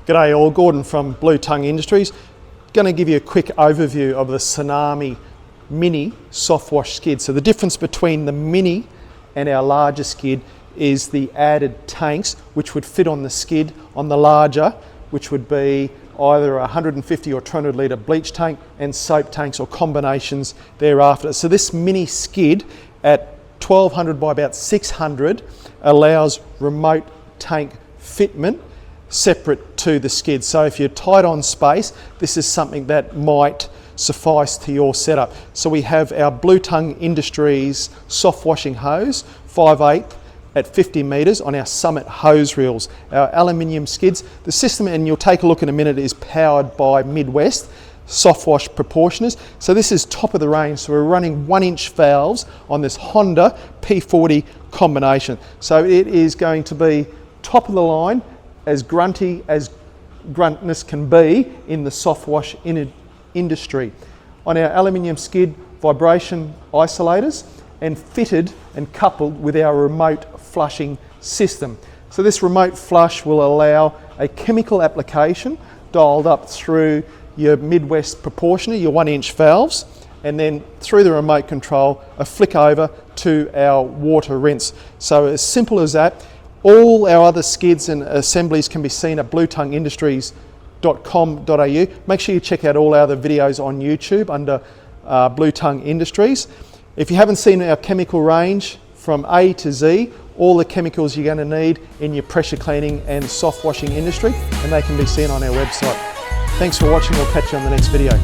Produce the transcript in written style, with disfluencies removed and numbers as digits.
G'day all, Gordon from Blue Tongue Industries. Going to give you a quick overview of the Tsunami Mini Softwash skid. So the difference between the Mini and our larger skid is the added tanks which would fit on the skid. On the larger, which would be either a 150 or 200 litre bleach tank and soap tanks or combinations thereafter. So this mini skid at 1200 by about 600 allows remote tank fitment separate to the skid. So if you're tight on space, this is something that might suffice to your setup. So we have our Blue Tongue Industries soft washing hose, 5/8 at 50 metres on our Summit hose reels. Our aluminium skids, the system, and you'll take a look in a minute, is powered by Midwest soft wash proportioners. So this is top of the range. So we're running 1-inch valves on this Honda P40 combination. So it is going to be top of the line, as grunty as gruntness can be in the soft wash industry. On our aluminium skid, vibration isolators, and fitted and coupled with our remote flushing system. So this remote flush will allow a chemical application dialed up through your Midwest proportioner, your 1-inch valves, and then through the remote control, a flick over to our water rinse. So as simple as that. All our other skids and assemblies can be seen at bluetongueindustries.com.au. Make sure you check out all our other videos on YouTube under Blue Tongue Industries. If you haven't seen our chemical range from A to Z, all the chemicals you're going to need in your pressure cleaning and soft washing industry, and they can be seen on our website. Thanks for watching. We'll catch you on the next video.